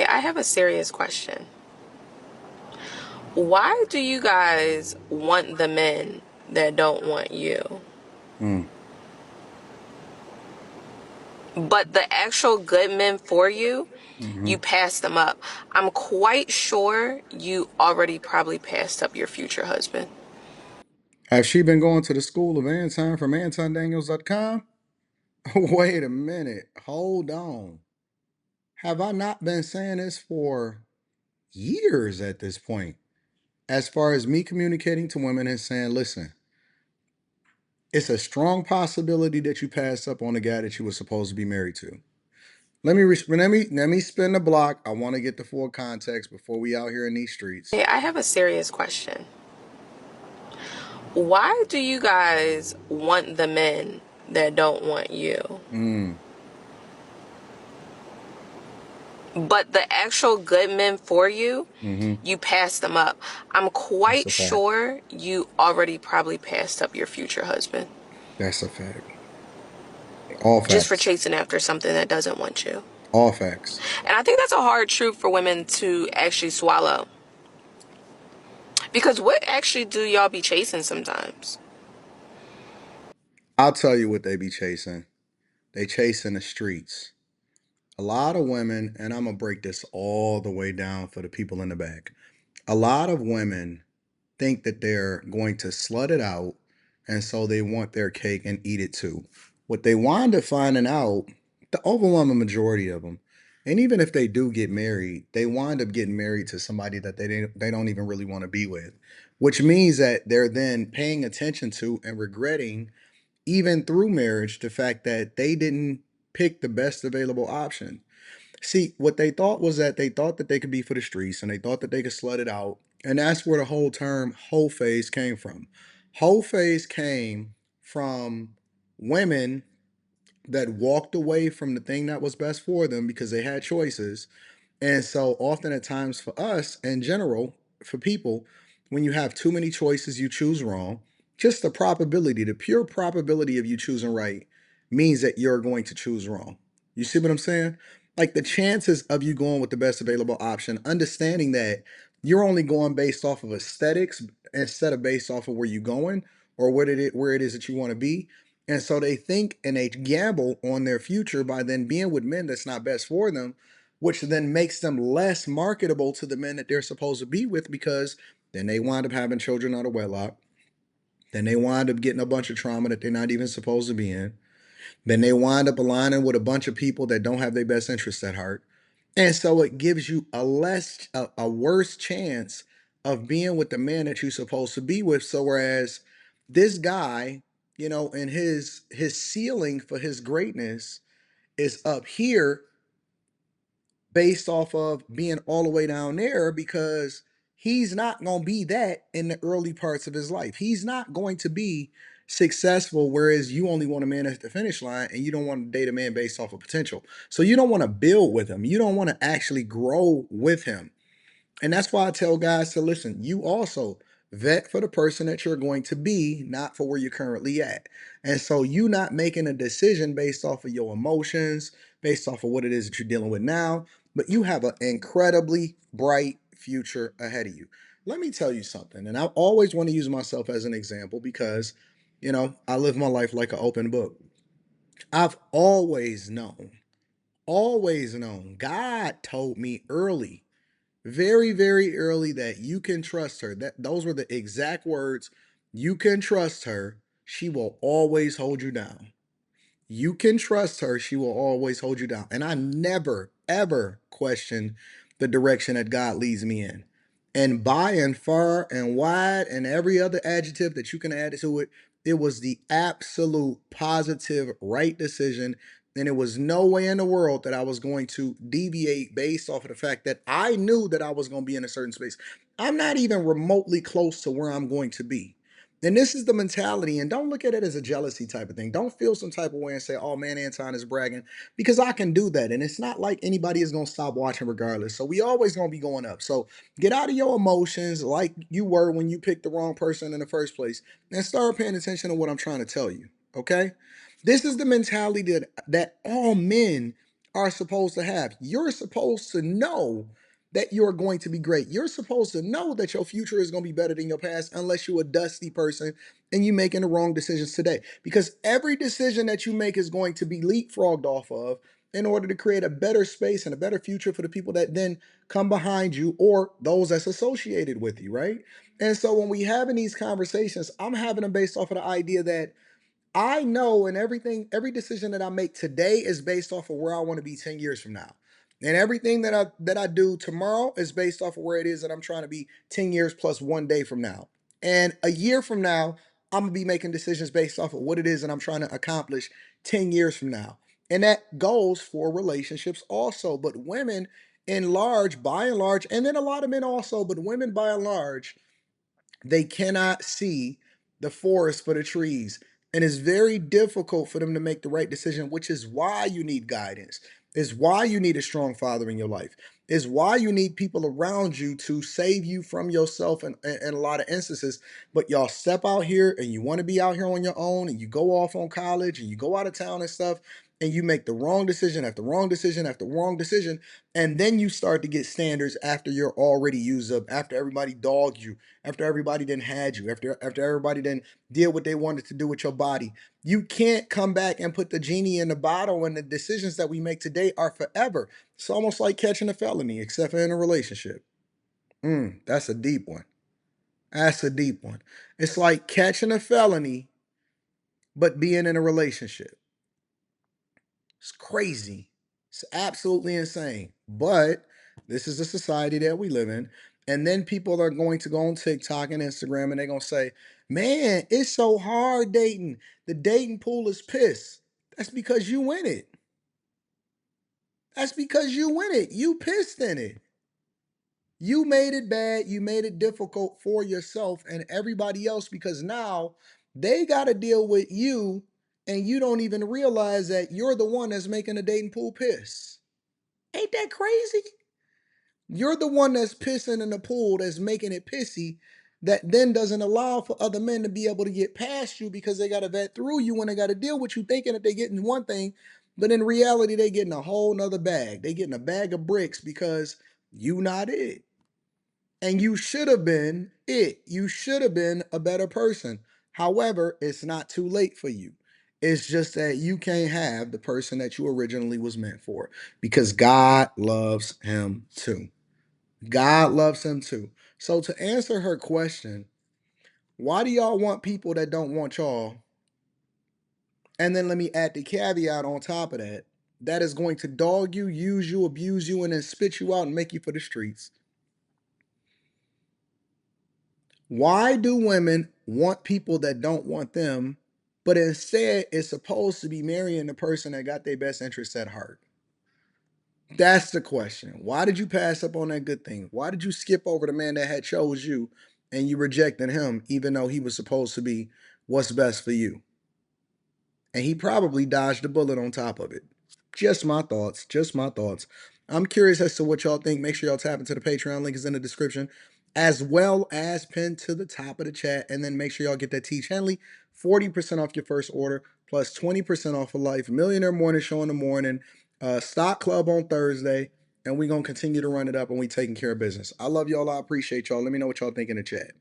I have a serious question. Why do you guys want the men that don't want you? Mm. But the actual good men for you, Hmm. you pass them up. I'm quite sure you already probably passed up your future husband. Has she been going to the school of Anton from antondaniels.com? Wait a minute. Hold on. Have I not been saying this for years at this point? As far as me communicating to women and saying, listen, it's a strong possibility that you passed up on a guy that you were supposed to be married to. Let me spin the block. I want to get the full context before we out here in these streets. Hey, I have a serious question. Why do you guys want the men that don't want you? Mm, But the actual good men for you, mm-hmm. you pass them up. I'm That's quite a fact. sure you already probably passed up your future husband That's a fact. All just for facts. chasing after something that doesn't want you. All facts. And I think that's a hard truth for women to actually swallow. Because what actually do y'all be chasing sometimes? I'll tell you what they be chasing. They chasing the streets. A lot of women, and I'm gonna break this all the way down for the people in the back. A lot of women think that they're going to slut it out, and so they want their cake and eat it too. What they wind up finding out, the overwhelming majority of them, and even if they do get married, they wind up getting married to somebody that they don't even really want to be with, which means that they're then paying attention to and regretting, even through marriage, the fact that they didn't pick the best available option. See, what they thought was that they thought that they could be for the streets and they thought that they could slut it out. And that's where the whole term whole phase came from. Whole phase came from women that walked away from the thing that was best for them because they had choices. And so often at times for us in general, for people, when you have too many choices, you choose wrong. Just the probability, the pure probability of you choosing right means that you're going to choose wrong. You see what I'm saying? Like the chances of you going with the best available option, understanding that you're only going based off of aesthetics instead of based off of where you're going or where it is that you want to be. And so they think and they gamble on their future by then being with men that's not best for them, which then makes them less marketable to the men that they're supposed to be with because then they wind up having children out of wedlock. Then they wind up getting a bunch of trauma that they're not even supposed to be in. Then they wind up aligning with a bunch of people that don't have their best interests at heart. And so it gives you a worse chance of being with the man that you're supposed to be with. So whereas this guy, and his ceiling for his greatness is up here based off of being all the way down there because he's not going to be that in the early parts of his life. He's not going to be successful, whereas you only want a man at the finish line and you don't want to date a man based off of potential. So you don't want to build with him. You don't want to actually grow with him. And that's why I tell guys to listen, you also vet for the person that you're going to be, not for where you're currently at. And so you not making a decision based off of your emotions, based off of what it is that you're dealing with now, but you have an incredibly bright future ahead of you. Let me tell you something, and I always want to use myself as an example because, I live my life like an open book. I've always known, God told me early, very very early, that you can trust her. That those were the exact words. You can trust her. She will always hold you down. You can trust her. She will always hold you down. And I never ever question the direction that God leads me in. And by and far and wide and every other adjective that you can add to it, it was the absolute positive right decision. And it was no way in the world that I was going to deviate based off of the fact that I knew that I was going to be in a certain space. I'm not even remotely close to where I'm going to be. And this is the mentality, and don't look at it as a jealousy type of thing. Don't feel some type of way and say, oh man, Anton is bragging, because I can do that. And it's not like anybody is going to stop watching regardless. So we always going to be going up. So get out of your emotions like you were when you picked the wrong person in the first place and start paying attention to what I'm trying to tell you. Okay? This is the mentality that all men are supposed to have. You're supposed to know that you're going to be great. You're supposed to know that your future is going to be better than your past unless you're a dusty person and you making the wrong decisions today. Because every decision that you make is going to be leapfrogged off of in order to create a better space and a better future for the people that then come behind you or those that's associated with you, right? And so when we having these conversations, I'm having them based off of the idea that I know, and every decision that I make today is based off of where I want to be 10 years from now. And everything that I do tomorrow is based off of where it is that I'm trying to be 10 years plus 1 day from now. And a year from now, I'm gonna be making decisions based off of what it is that I'm trying to accomplish 10 years from now. And that goes for relationships also. But women in large, by and large, and then a lot of men also, but women by and large, they cannot see the forest for the trees. And it's very difficult for them to make the right decision, which is why you need guidance. Is why you need a strong father in your life. Is why you need people around you to save you from yourself in a lot of instances. But y'all step out here and you want to be out here on your own and you go off on college and you go out of town and stuff and you make the wrong decision after wrong decision after wrong decision. And then you start to get standards after you're already used up, after everybody dogged you, after everybody then had you, after everybody then did what they wanted to do with your body. You can't come back and put the genie in the bottle, and the decisions that we make today are forever. It's almost like catching a felony, except for in a relationship. That's a deep one. That's a deep one. It's like catching a felony, but being in a relationship. It's crazy. It's absolutely insane. But this is the society that we live in. And then people are going to go on TikTok and Instagram and they're going to say, man, it's so hard dating. The dating pool is piss. That's because you win it. That's because you win it. You pissed in it. You made it bad. You made it difficult for yourself and everybody else because now they got to deal with you and you don't even realize that you're the one that's making the dating pool piss. Ain't that crazy? You're the one that's pissing in the pool that's making it pissy that then doesn't allow for other men to be able to get past you because they got to vet through you when they got to deal with you thinking that they're getting one thing, but in reality, they getting a whole nother bag. They getting a bag of bricks because you not it. And you should have been it. You should have been a better person. However, it's not too late for you. It's just that you can't have the person that you originally was meant for because God loves him too. God loves him too. So to answer her question, why do y'all want people that don't want y'all? And then let me add the caveat on top of that. That is going to dog you, use you, abuse you, and then spit you out and make you for the streets. Why do women want people that don't want them, but instead it's supposed to be marrying the person that got their best interests at heart? That's the question. Why did you pass up on that good thing? Why did you skip over the man that had chose you and you rejected him even though he was supposed to be what's best for you? And he probably dodged a bullet on top of it. Just my thoughts. Just my thoughts. I'm curious as to what y'all think. Make sure y'all tap into the Patreon link is in the description, as well as pinned to the top of the chat. And then make sure y'all get that Teach Henley 40% off your first order, plus 20% off of life. Millionaire Morning Show in the morning, Stock Club on Thursday, and we're gonna continue to run it up and we taking care of business. I love y'all. I appreciate y'all. Let me know what y'all think in the chat.